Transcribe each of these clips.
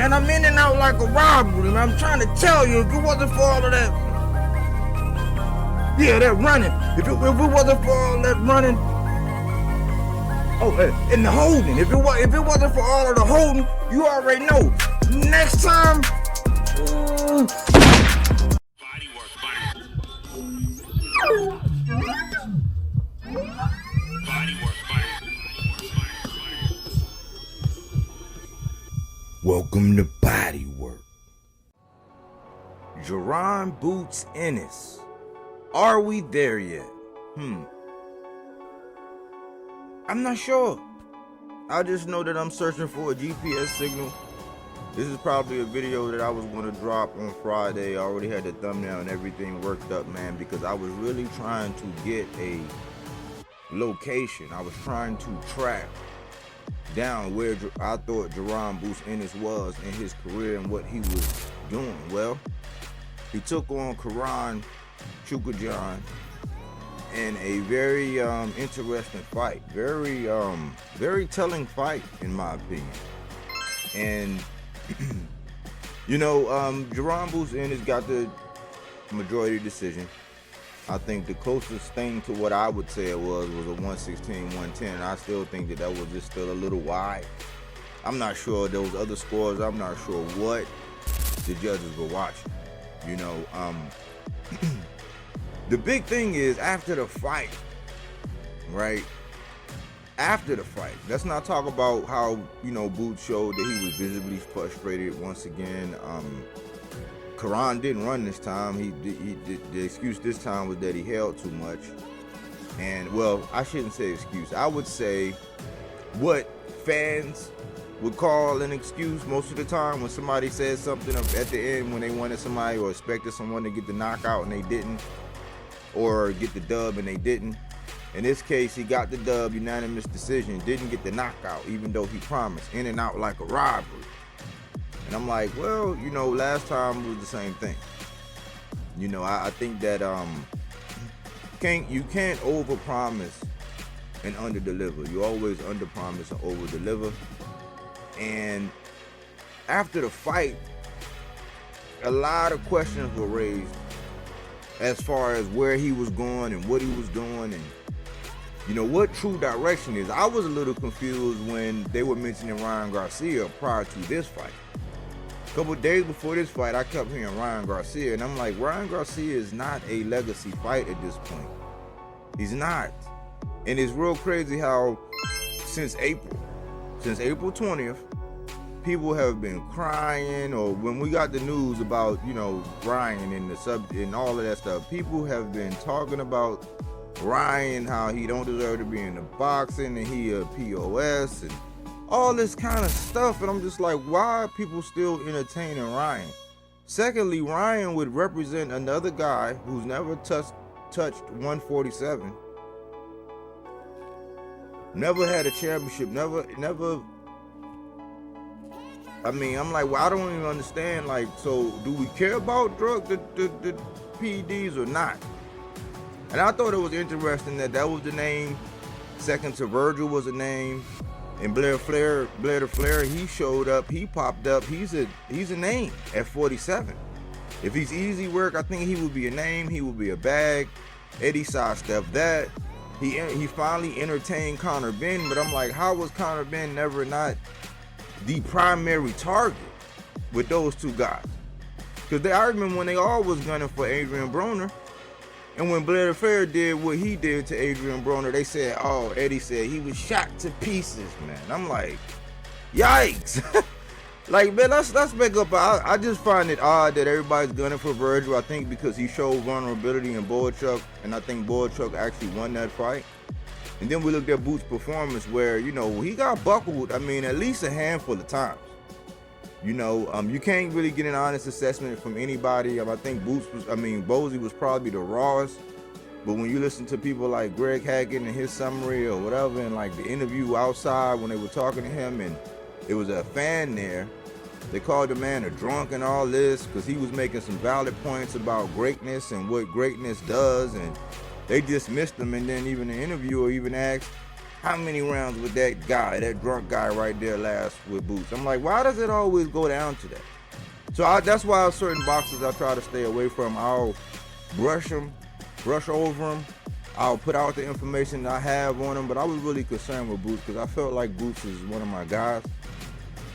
man. I'm in and out like a robbery, man. I'm trying to tell you, if it wasn't for all of that, yeah, that running. If it wasn't for all that running, and the holding. If it wasn't for all of the holding, you already know. Next time. Welcome to BodyWork. Jaron boots Ennis. Are we there yet? I'm not sure. I just know that I'm searching for a GPS signal. This is probably a video that I was going to drop on Friday. I already had the thumbnail and everything worked up, man, because I was really trying to get a location. I was trying to track down where I thought Jaron Boots Ennis was in his career and what he was doing. Well, he took on Karan Chukajan in a very interesting fight, very telling fight in my opinion. And you know, Jaron Boots Ennis got the majority decision. I think the closest thing to what I would say it was a 116-110, and I still think that was just still a little wide. I'm not sure those other scores. I'm not sure what the judges were watching. You know, the big thing is after the fight, right? After the fight, let's not talk about how, you know, Boots showed that he was visibly frustrated once again. Karan didn't run this time. He did, the excuse this time was that he held too much. And well, I shouldn't say excuse. I would say what fans would call an excuse most of the time when somebody says something at the end when they wanted somebody or expected someone to get the knockout and they didn't, or get the dub and they didn't. In this case, he got the dub, unanimous decision, didn't get the knockout, even though he promised, in and out like a robbery. And I'm like, well, you know, last time was the same thing. You know, I think that you can't overpromise and underdeliver. You always underpromise and overdeliver. And after the fight, a lot of questions were raised as far as where he was going and what he was doing and, you know, what true direction is. I was a little confused when they were mentioning Ryan Garcia prior to this fight. A couple of days before this fight, I kept hearing Ryan Garcia, and I'm like, Ryan Garcia is not a legacy fight at this point. He's not. And it's real crazy how since April 20th, people have been crying, or when we got the news about, you know, Ryan and the sub and all of that stuff, people have been talking about Ryan, how he don't deserve to be in the boxing and he a POS and all this kind of stuff. And I'm just like, why are people still entertaining Ryan? Secondly, Ryan would represent another guy who's never touched 147, never had a championship, never. I mean, I'm like, well, I don't even understand. Like, so do we care about the PEDs or not? And I thought it was interesting that was the name. Second to Virgil was a name. And Blair the Flair, he showed up, he popped up. He's a name at 47. If he's easy work, I think he would be a name. He would be a bag. Eddie sidestepped that. He finally entertained Conor Benn, but I'm like, how was Conor Benn never not the primary target with those two guys? Because I remember when they all was gunning for Adrian Broner, and when Blair the Flair did what he did to Adrian Broner, they said, oh, Eddie said he was shot to pieces, man. I'm like, yikes. Like, man, let's make up. I just find it odd that everybody's gunning for Virgil. I think because he showed vulnerability in Boychuk, and I think Boychuk actually won that fight. And then we looked at Boots' performance where, you know, he got buckled, I mean, at least a handful of times. You know, you can't really get an honest assessment from anybody. I think Bozy was probably the rawest. But when you listen to people like Greg Hackett and his summary or whatever, and like the interview outside when they were talking to him, and it was a fan there, they called the man a drunk and all this because he was making some valid points about greatness and what greatness does, and they dismissed him. And then even the interviewer even asked, how many rounds would that drunk guy right there last with Boots? I'm like, why does it always go down to that? So that's why certain boxers I try to stay away from. I'll brush over them. I'll put out the information I have on them, but I was really concerned with Boots because I felt like Boots is one of my guys.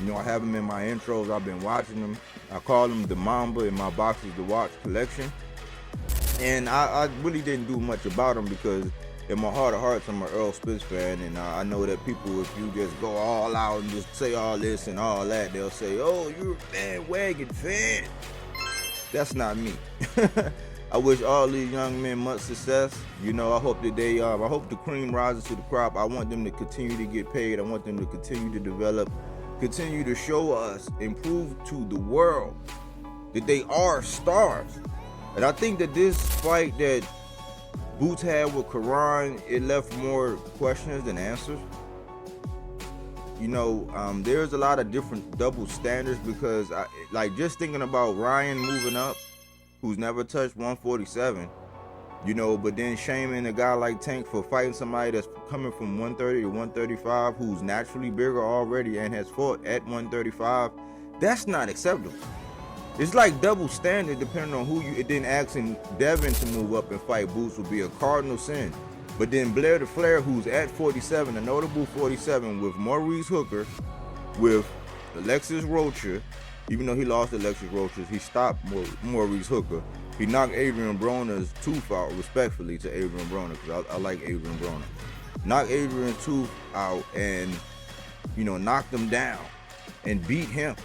You know, I have him in my intros. I've been watching him. I call him the Mamba in my Boxes to Watch collection. And I really didn't do much about him because in my heart of hearts, I'm an Earl Spitz fan, and I know that people, if you just go all out and just say all this and all that, they'll say, oh, you're a bandwagon fan. That's not me. I wish all these young men much success. You know, I hope that I hope the cream rises to the crop. I want them to continue to get paid. I want them to continue to develop, continue to show us, and prove to the world that they are stars. And I think that this fight that Boots had with Jaron, it left more questions than answers. You know, there's a lot of different double standards because, like, just thinking about Ryan moving up, who's never touched 147, you know, but then shaming a guy like Tank for fighting somebody that's coming from 130 to 135, who's naturally bigger already and has fought at 135, that's not acceptable. It's like double standard depending on who you, then asking Devin to move up and fight Boots would be a cardinal sin. But then Blair the Flair, who's at 47, a notable 47, with Maurice Hooker, with Alexis Rocha, even though he lost to Alexis Rocha, he stopped Maurice Hooker. He knocked Adrian Broner's tooth out, respectfully to Adrian Broner, because I like Adrian Broner. Knocked Adrian's tooth out and, you know, knocked him down and beat him.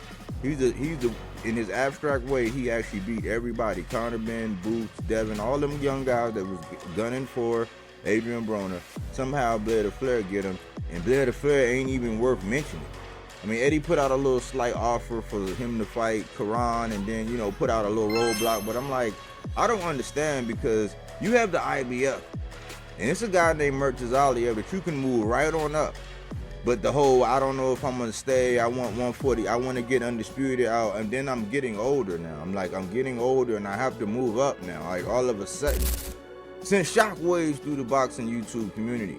In his abstract way, he actually beat everybody. Conor Ben, Boots, Devin, all them young guys that was gunning for Adrian Broner. Somehow Blair the Flair get him, and Blair the Flair ain't even worth mentioning. I mean, Eddie put out a little slight offer for him to fight Jaron and then, you know, put out a little roadblock. But I'm like, I don't understand because you have the IBF. And it's a guy named Murtazaliev that you can move right on up. But the whole, I don't know if I'm going to stay, I want 140, I want to get undisputed out. And then I'm getting older now. I'm getting older and I have to move up now. Like all of a sudden. Sent shockwaves through the boxing YouTube community.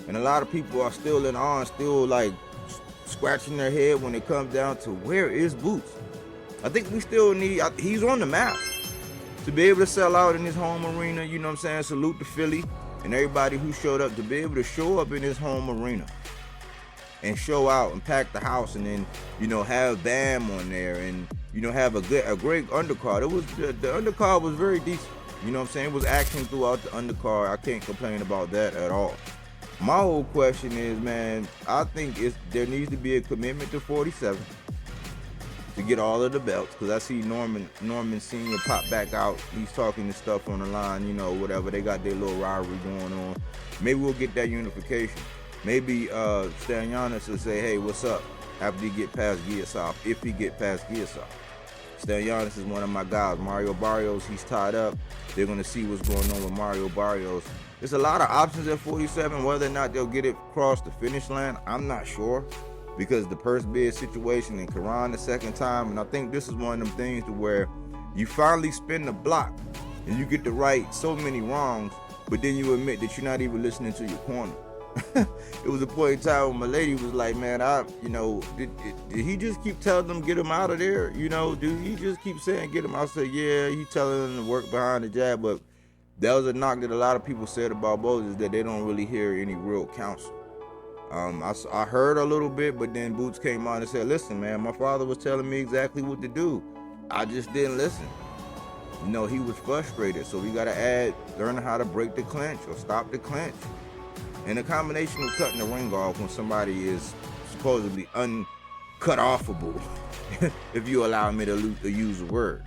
And a lot of people are still in awe and still like scratching their head when it comes down to where is Boots. I think we still need, he's on the map to be able to sell out in his home arena, you know what I'm saying? Salute to Philly and everybody who showed up to be able to show up in his home arena and show out and pack the house and then, you know, have Bam on there and, you know, have a great undercard. It was, the undercard was very decent. You know what I'm saying? It was action throughout the undercard. I can't complain about that at all. My whole question is, man, I think there needs to be a commitment to 47 to get all of the belts, because I see Norman Sr. pop back out. He's talking this stuff on the line, you know, whatever. They got their little rivalry going on. Maybe we'll get that unification. Maybe Stanyanis will say, hey, what's up? After he get past Giasov, if he get past Giasov. Stanyanis is one of my guys. Mario Barrios, he's tied up. They're going to see what's going on with Mario Barrios. There's a lot of options at 47. Whether or not they'll get it across the finish line, I'm not sure, because the purse bid situation and Jaron the second time. And I think this is one of them things to where you finally spin the block and you get to right so many wrongs, but then you admit that you're not even listening to your corner. It was a point in time when my lady was like, man, did he just keep telling them get him out of there? You know, do he just keep saying get him out? I said, yeah, he telling them to work behind the jab. But that was a knock that a lot of people said about Boots, is that they don't really hear any real counsel. I heard a little bit, but then Boots came on and said, listen, man, my father was telling me exactly what to do. I just didn't listen. You know, he was frustrated. So we got to learning how to break the clinch or stop the clinch. And a combination of cutting the ring off when somebody is supposedly uncut-offable, if you allow me to use the word.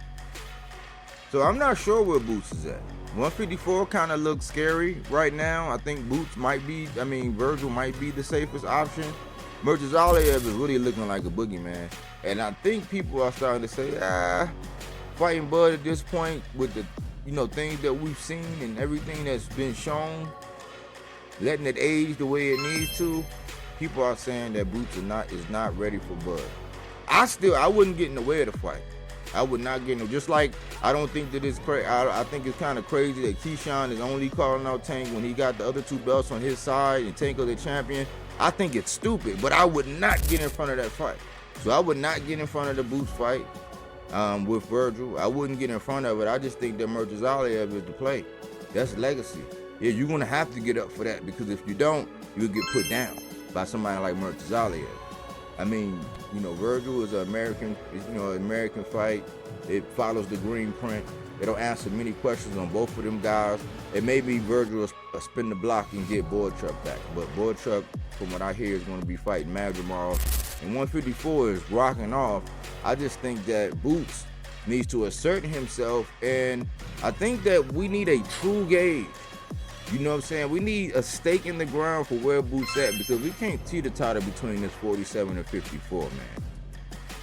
So I'm not sure where Boots is at. 154 kind of looks scary right now. I think Boots might be, Virgil might be the safest option. Murtazaliev is really looking like a boogeyman. And I think people are starting to say, fighting Bud at this point with the, things that we've seen and everything that's been shown, letting it age the way it needs to, people are saying that Boots is not ready for Bud. I wouldn't get in the way of the fight. I would not get him. Just like I don't think that it's crazy. I think it's kind of crazy that Keyshawn is only calling out Tank when he got the other 2 belts on his side and Tank was the champion. I think it's stupid, but I would not get in front of that fight. So I would not get in front of the Boots fight with Virgil. I wouldn't get in front of it. I just think that Murtazaliev is the play. That's legacy. Yeah, you're gonna have to get up for that, because if you don't, you'll get put down by somebody like Murtazaliev. I mean, you know, Virgil is an American, American fight. It follows the green print. It'll answer many questions on both of them guys. It may be Virgil will spin the block and get Boychuk back, but Boychuk, from what I hear, is going to be fighting Madrimov. And 154 is rocking off. I just think that Boots needs to assert himself, and I think that we need a true gauge. You know what I'm saying? We need a stake in the ground for where Boots at, because we can't teeter-totter between this 47 and 54, man.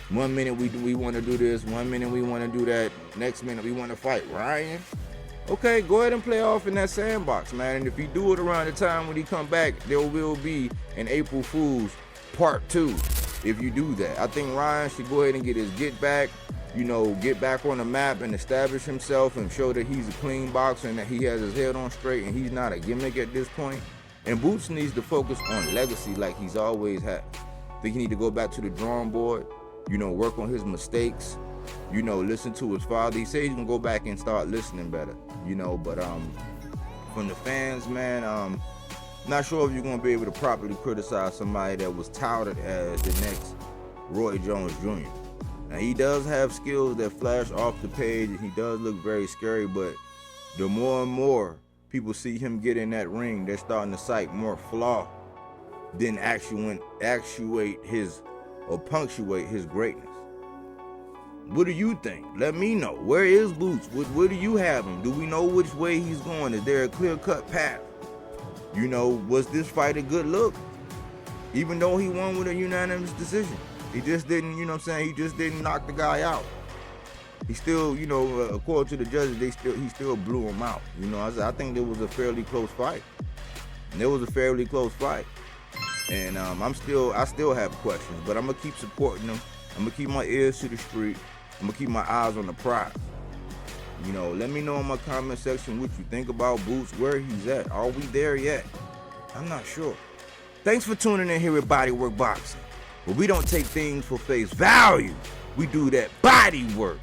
1 minute we want to do this, 1 minute we want to do that, next minute we want to fight Ryan. Okay, go ahead and play off in that sandbox, man. And if you do it around the time when he come back, there will be an April Fool's Part 2 if you do that. I think Ryan should go ahead and get his get back on the map and establish himself and show that he's a clean boxer and that he has his head on straight and he's not a gimmick at this point. And Boots needs to focus on legacy like he's always had. I think he need to go back to the drawing board, work on his mistakes, listen to his father. He said he's gonna go back and start listening better, but from the fans, man, not sure if you're gonna be able to properly criticize somebody that was touted as the next Roy Jones Jr. Now, he does have skills that flash off the page, and he does look very scary, but the more and more people see him get in that ring, they're starting to cite more flaw than actuate his or punctuate his greatness. What do you think? Let me know. Where is Boots? Where do you have him? Do we know which way he's going? Is there a clear-cut path? Was this fight a good look? Even though he won with a unanimous decision. He just didn't, he just didn't knock the guy out. He still, according to the judges, he still blew him out. I think it was a fairly close fight. And it was a fairly close fight. And I still have questions, but I'm gonna keep supporting him. I'm gonna keep my ears to the street. I'm gonna keep my eyes on the prize. Let me know in my comment section what you think about Boots, where he's at. Are we there yet? I'm not sure. Thanks for tuning in here at BodyWorkBoxing. But we don't take things for face value. We do that body work.